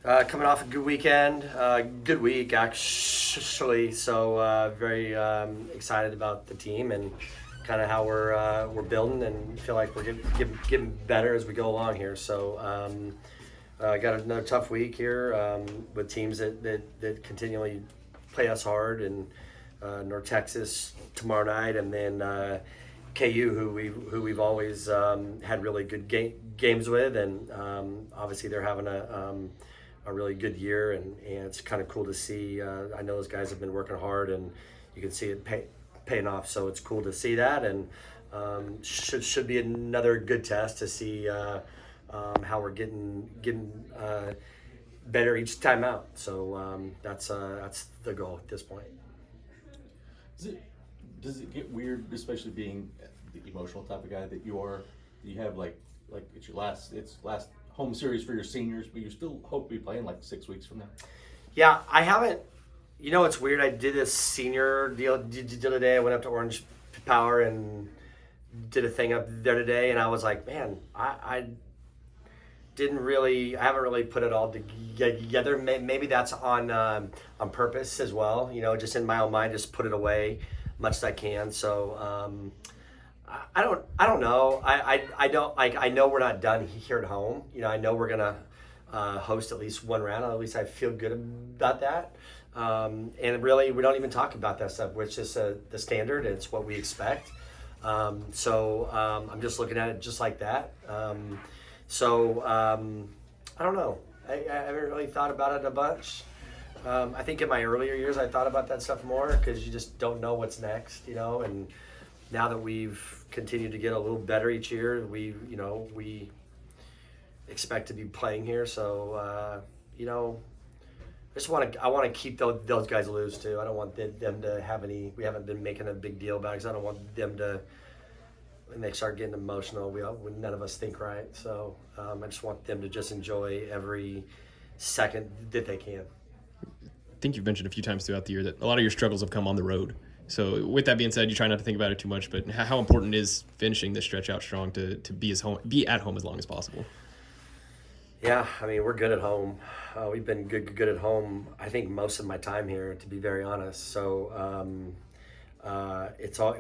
Coming off a good weekend, good week actually. So very excited about the team and kind of how we're building, and feel like we're getting better as we go along here. So got another tough week here with teams that continually play us hard, and North Texas tomorrow night, and then KU, who we've always had really good games with, and obviously they're having a really good year, and it's kind of cool to see. I know those guys have been working hard, and you can see it paying off. So it's cool to see that, and should be another good test to see how we're getting better each time out. So that's the goal at this point. Does it get weird, especially being the emotional type of guy that you are? You have like it's last home series for your seniors, but you still hope to be playing like 6 weeks from now. Yeah, I haven't. You know, it's weird. I did this senior deal today. I went up to Orange Power and did a thing up there today, and I was like, man, I haven't really put it all together. Maybe that's on purpose as well. You know, just in my own mind, just put it away much as I can. So I don't know. I don't like. I know we're not done here at home. You know, I know we're gonna host at least one round. At least I feel good about that. And really, we don't even talk about that stuff, which is the standard. It's what we expect. So I'm just looking at it just like that. I don't know. I haven't really thought about it a bunch. I think in my earlier years, I thought about that stuff more because you just don't know what's next, you know. And now that we've continued to get a little better each year, we expect to be playing here. So, I want to keep those guys loose too. I don't want them to have any. We haven't been making a big deal about it because I don't want them to. When they start getting emotional, none of us think right. So I just want them to just enjoy every second that they can. I think you've mentioned a few times throughout the year that a lot of your struggles have come on the road. So with that being said, you try not to think about it too much, but how important is finishing this stretch out strong to be at home as long as possible? Yeah, I mean, we're good at home. We've been good at home, I think, most of my time here, to be very honest. So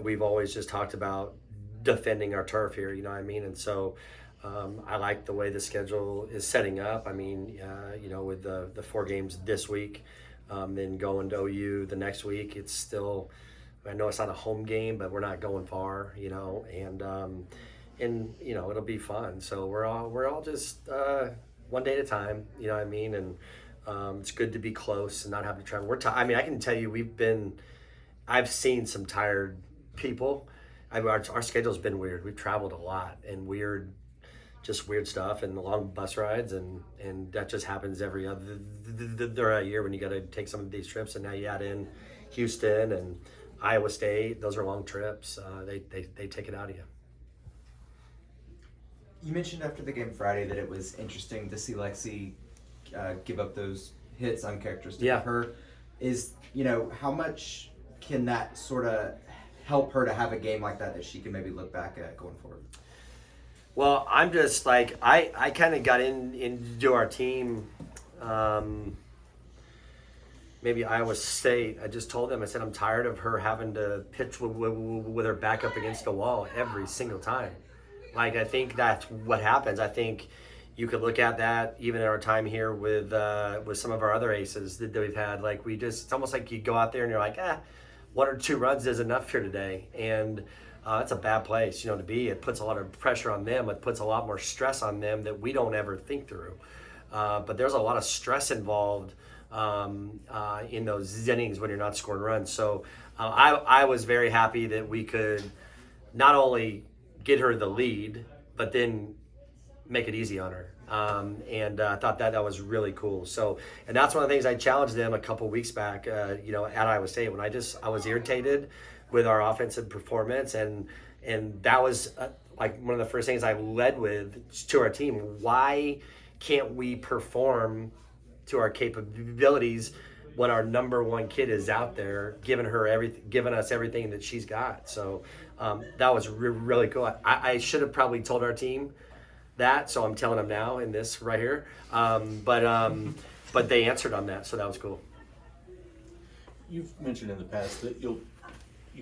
we've always just talked about defending our turf here, you know what I mean? And so I like the way the schedule is setting up. I mean, with the 4 games this week, then going to OU the next week, it's still, I know it's not a home game, but we're not going far, you know, and it'll be fun. So we're all just one day at a time, you know what I mean? And it's good to be close and not have to travel. I mean, I can tell you, I've seen some tired people. Our schedule's been weird. We've traveled a lot and weird stuff and long bus rides, and that just happens every other year when you got to take some of these trips. And now you add in Houston and Iowa State; those are long trips. They take it out of you. You mentioned after the game Friday that it was interesting to see Lexi give up those hits uncharacteristic of her. How much can that sort of help her to have a game like that she can maybe look back at going forward? Well, I'm just like, I kind of got into our team, maybe Iowa State. I just told them, I said, I'm tired of her having to pitch with her back up against the wall every single time. Like, I think that's what happens. I think you could look at that even in our time here with some of our other aces that we've had. Like, it's almost like you go out there and you're like, 1 or 2 runs is enough here today. And it's a bad place, to be. It puts a lot of pressure on them. It puts a lot more stress on them that we don't ever think through. But there's a lot of stress involved in those innings when you're not scoring runs. So I was very happy that we could not only get her the lead, but then make it easy on her. And I thought that was really cool. So, and that's one of the things I challenged them a couple weeks back, at Iowa State, when I was irritated with our offensive performance, and that was like one of the first things I led with to our team. Why can't we perform to our capabilities when our number one kid is out there giving us everything that she's got? So that was really cool. I should have probably told our team that, so I'm telling them now in this right here. But but they answered on that, so that was cool. You've mentioned in the past that you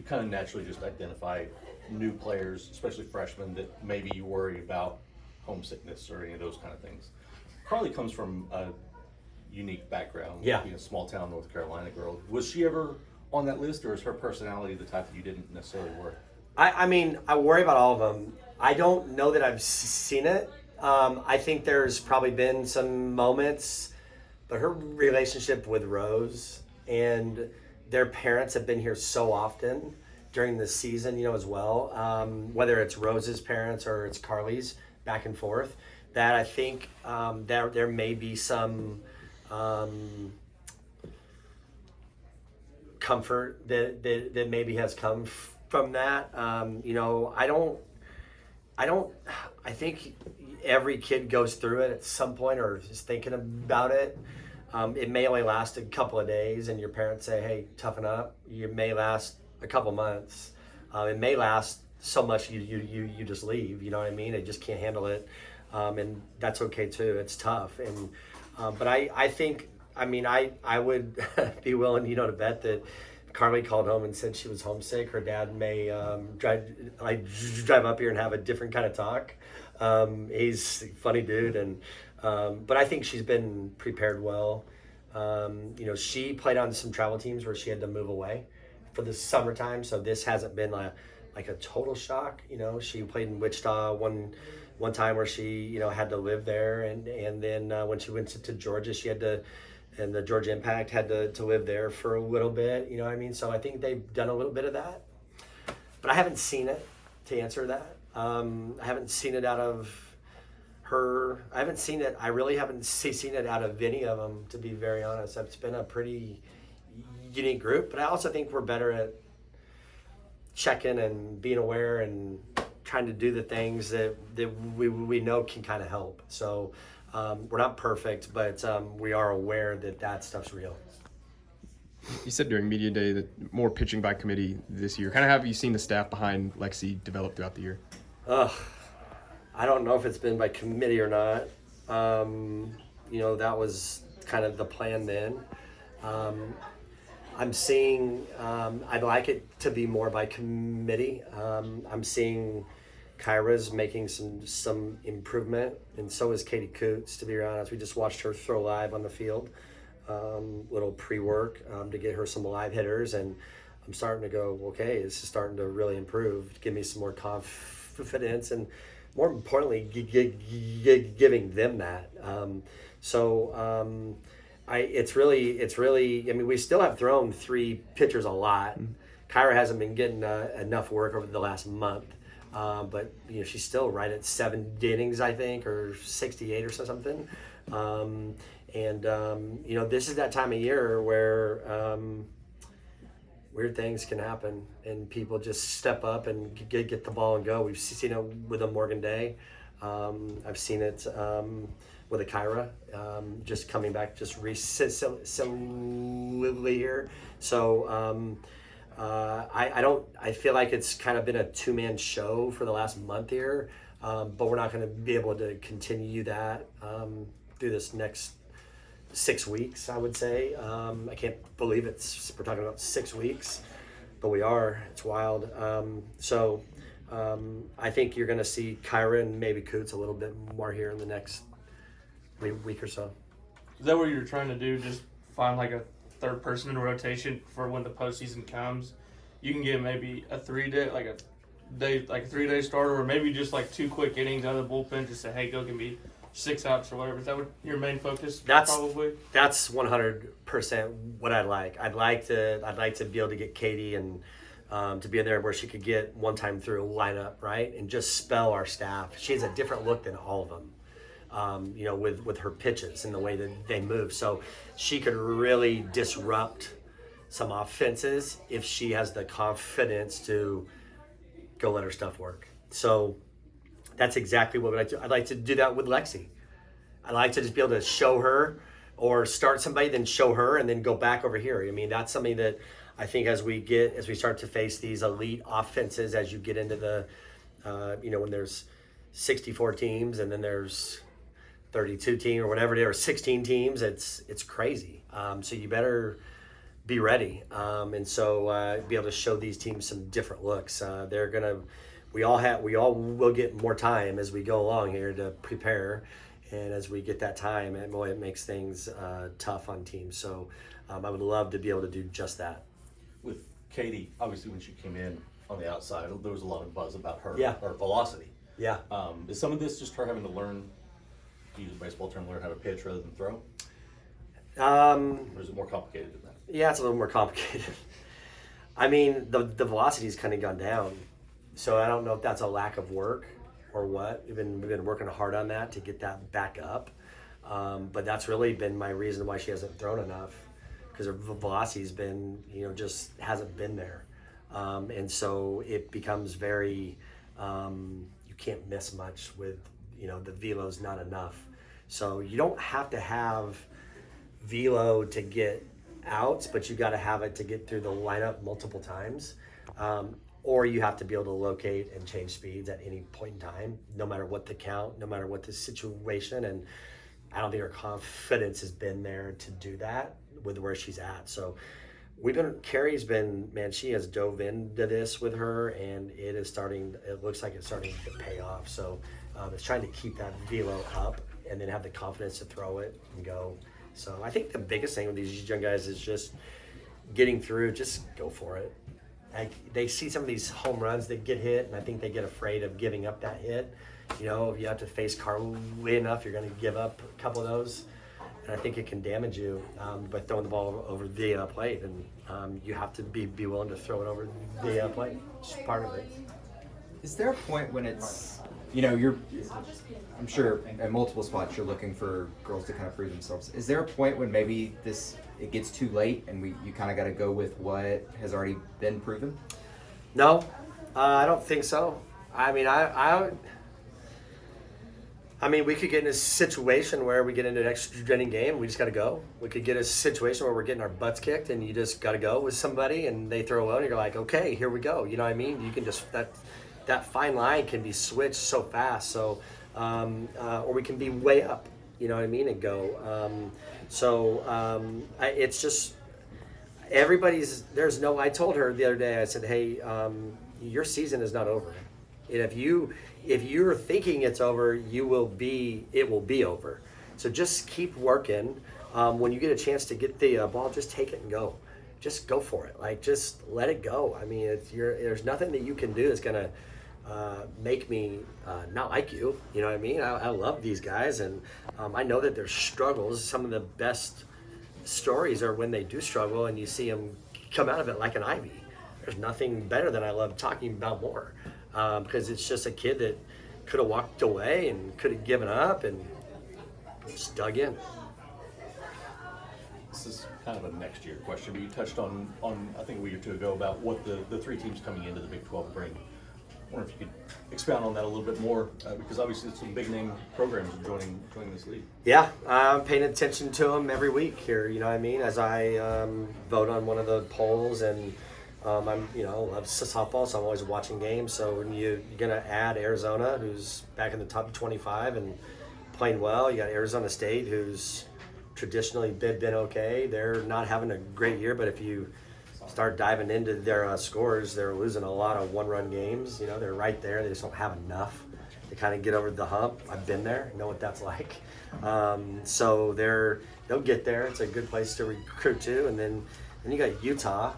kind of naturally just identify new players, especially freshmen, that maybe you worry about homesickness or any of those kind of things. Carly comes from a unique background, Yeah. being a small town North Carolina girl. Was she ever on that list, or is her personality the type that you didn't necessarily worry? I mean, I worry about all of them. I don't know that I've seen it. I think there's probably been some moments, but her relationship with Rose and their parents have been here so often during the season, you know, as well. Whether it's Rose's parents or it's Carly's, back and forth, that I think there may be some comfort that maybe has come from that. You know, I think every kid goes through it at some point or is thinking about it. It may only last a couple of days and your parents say, hey, toughen up. It may last a couple months. It may last so much you just leave, you know what I mean? They just can't handle it. And that's okay too. It's tough. And but I think, I mean, I would be willing, you know, to bet that Carly called home and said she was homesick. Her dad may drive up here and have a different kind of talk. He's a funny dude, and but I think she's been prepared well. You know, she played on some travel teams where she had to move away for the summertime, so this hasn't been like a total shock. You know, she played in Wichita one time where she, you know, had to live there, and then when she went to Georgia, she had to. And the Georgia Impact had to live there for a little bit, you know what I mean? So I think they've done a little bit of that. But I haven't seen it, to answer that. I haven't seen it out of her. I really haven't seen it out of any of them, to be very honest. It's been a pretty unique group. But I also think we're better at checking and being aware and trying to do the things that we know can kind of help. So we're not perfect, but we are aware that stuff's real. You said during media day that more pitching by committee this year. Kind of have you seen the staff behind Lexi develop throughout the year? I don't know if it's been by committee or not. You know, that was kind of the plan then. I'm seeing, I'd like it to be more by committee. I'm seeing Kyra's making some improvement, and so is Katie Coots, to be honest. We just watched her throw live on the field, little pre-work to get her some live hitters, and I'm starting to go, okay, this is starting to really improve, give me some more confidence, and more importantly, giving them that. It's really, I mean, we still have thrown 3 pitchers a lot. Kyra hasn't been getting enough work over the last month. But you know, she's still right at 7 innings, I think, or 68 or something. You know, this is that time of year where weird things can happen and people just step up and get the ball and go. We've seen it with a Morgan Day. I've seen it with a Kyra, just coming back just recently here. So I feel like it's kind of been a 2-man show for the last month here, but we're not going to be able to continue that through this next 6 weeks, I would say. I can't believe we're talking about 6 weeks, but we are. It's wild. I think you're going to see Kyra and maybe Coots a little bit more here in the next week or so. Is that what you're trying to do? Just find like a third person in rotation for when the postseason comes? You can get maybe a 3-day starter, or maybe just like 2 quick innings out of the bullpen to say, hey, go give me 6 outs or whatever. Is that what your main focus? Probably. That's 100% what I'd like. I'd like to be able to get Katie and to be in there where she could get one time through a lineup, right, and just spell our staff. She has a different look than all of them. You know, with her pitches and the way that they move. So she could really disrupt some offenses if she has the confidence to go let her stuff work. So that's exactly what I'd like to do. I'd like to do that with Lexi. I'd like to just be able to show her or start somebody, then show her, and then go back over here. I mean, that's something that I think as we start to face these elite offenses, as you get into the, you know, when there's 64 teams and then there's 32 team or whatever it is, or 16 teams. It's crazy. So you better be ready, and so be able to show these teams some different looks. We all will get more time as we go along here to prepare, and as we get that time, it makes things tough on teams. So I would love to be able to do just that. With Katie, obviously when she came in on the outside, there was a lot of buzz about her velocity. Yeah. Is some of this just her having to learn, to use a baseball term, learn how to pitch rather than throw? Or is it more complicated than that? Yeah, it's a little more complicated. I mean, the velocity's kind of gone down, so I don't know if that's a lack of work or what. We've been working hard on that to get that back up, but that's really been my reason why she hasn't thrown enough, because her velocity's been, just hasn't been there, and so it becomes very, you can't miss much with, the velo's not enough. So you don't have to have velo to get outs, but you got to have it to get through the lineup multiple times, or you have to be able to locate and change speeds at any point in time, no matter what the count, no matter what the situation. And I don't think her confidence has been there to do that with where she's at. So Carrie's been, man, she has dove into this with her, and it looks like it's starting to pay off. So it's trying to keep that velo up and then have the confidence to throw it and go. So I think the biggest thing with these young guys is just getting through, just go for it. They see some of these home runs that get hit, and I think they get afraid of giving up that hit. If you have to face Carly enough, you're going to give up a couple of those. And I think it can damage you by throwing the ball over the plate. And you have to be willing to throw it over the plate. It's part of it. Is there a point when it's, I'm sure at multiple spots you're looking for girls to kind of prove themselves. Is there a point when maybe it gets too late and you kind of got to go with what has already been proven? No, I don't think so. I mean, we could get in a situation where we get into an extra inning game, we just got to go. We could get a situation where we're getting our butts kicked and you just got to go with somebody and they throw a low and you're like, okay, here we go. You know what I mean? You can just, that fine line can be switched so fast. So, or we can be way up, you know what I mean, and go. It's just, I told her the other day, I said, hey, your season is not over. And if you're thinking it's over, it will be over. So just keep working. When you get a chance to get the ball, just take it and go. Just go for it. Just let it go. I mean, there's nothing that you can do that's gonna make me not like you. You know what I mean? I love these guys, and I know that there's struggles. Some of the best stories are when they do struggle, and you see them come out of it like an ivy. There's nothing better than I love talking about more. Because it's just a kid that could have walked away and could have given up and just dug in. This is kind of a next year question, but you touched on I think a week or two ago about what the three teams coming into the Big 12 bring. I wonder if you could expound on that a little bit more, because obviously some big name programs are joining this league. Yeah, I'm paying attention to them every week here, you know what I mean, as I vote on one of the polls, and I'm, love softball, so I'm always watching games. So when you're going to add Arizona, who's back in the top 25 and playing well, you got Arizona State, who's traditionally been okay. They're not having a great year, but if you start diving into their scores, they're losing a lot of one-run games. They're right there. They just don't have enough to kind of get over the hump. I've been there, know what that's like. So they'll get there. It's a good place to recruit to, and then you got Utah,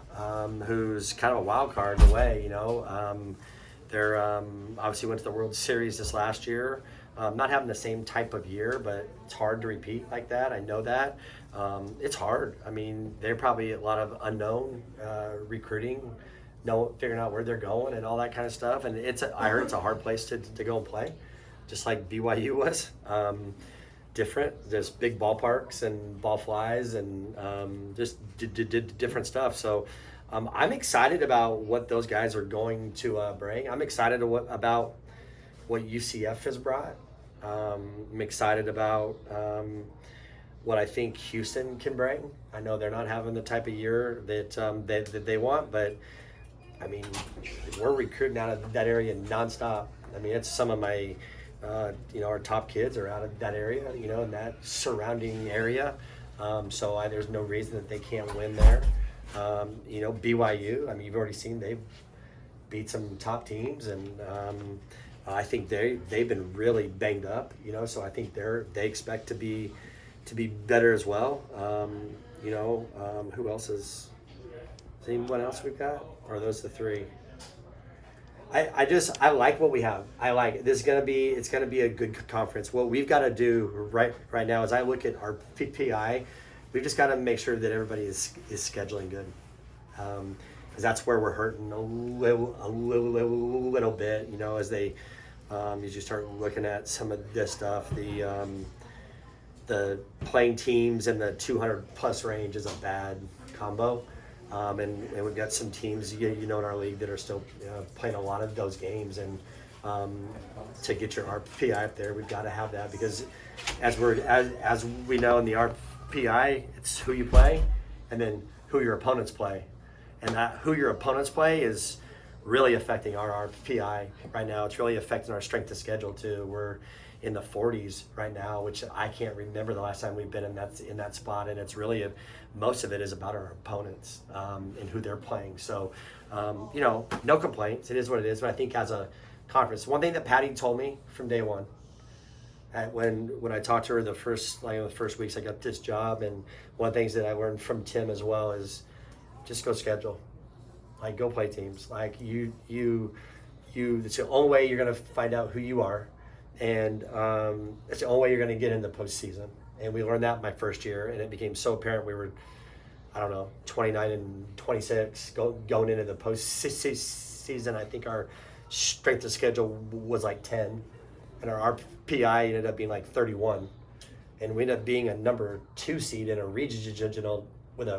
who's kind of a wild card in a way. They're obviously went to the World Series this last year. Not having the same type of year, but it's hard to repeat like that. I know that. It's hard. I mean, they're probably a lot of unknown recruiting, figuring out where they're going and all that kind of stuff. And I heard it's a hard place to go and play, just like BYU was. Different. There's big ballparks and ball flies and just different stuff. So I'm excited about what those guys are going to bring. I'm excited about what UCF has brought. I'm excited about what I think Houston can bring. I know they're not having the type of year that they want, but I mean, we're recruiting out of that area nonstop. I mean, it's some of my our top kids are out of that area, in that surrounding area. So there's no reason that they can't win there. BYU, I mean, you've already seen they've beat some top teams, and I think they've been really banged up, so I think they expect to be better as well. Who else is anyone else we've got? Or are those the three? I like what we have. I like it. It's gonna be a good conference. What we've got to do right now, as I look at our PPI, we've just got to make sure that everybody is scheduling good, because that's where we're hurting a little bit. As they as you start looking at some of this stuff, the playing teams in the 200 plus range is a bad combo. And we've got some teams, in our league that are still playing a lot of those games, and to get your RPI up there, we've got to have that, because as we know in the RPI, it's who you play, and then who your opponents play, and that who your opponents play is really affecting our RPI right now. It's really affecting our strength of schedule too. We're in the 40s right now, which I can't remember the last time we've been in that spot, and it's really most of it is about our opponents and who they're playing. So, no complaints. It is what it is. But I think as a conference, one thing that Patty told me from day one, when I talked to her the first weeks I got this job, and one of the things that I learned from Tim as well is just go schedule, like go play teams, like you. It's the only way you're gonna find out who you are. And it's the only way you're going to get in the postseason. And we learned that my first year, and it became so apparent. We were, 29 and 26 going into the postseason. I think our strength of schedule was like 10, and our RPI ended up being like 31. And we ended up being a number 2 seed in a regional with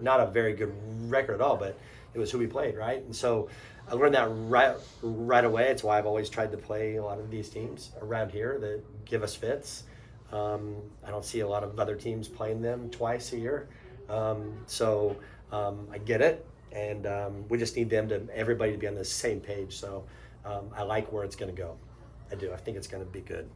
not a very good record at all, but it was who we played, right? And so I learned that right away. It's why I've always tried to play a lot of these teams around here that give us fits. I don't see a lot of other teams playing them twice a year. So I get it, and we just need everybody to be on the same page. So I like where it's going to go. I do. I think it's going to be good.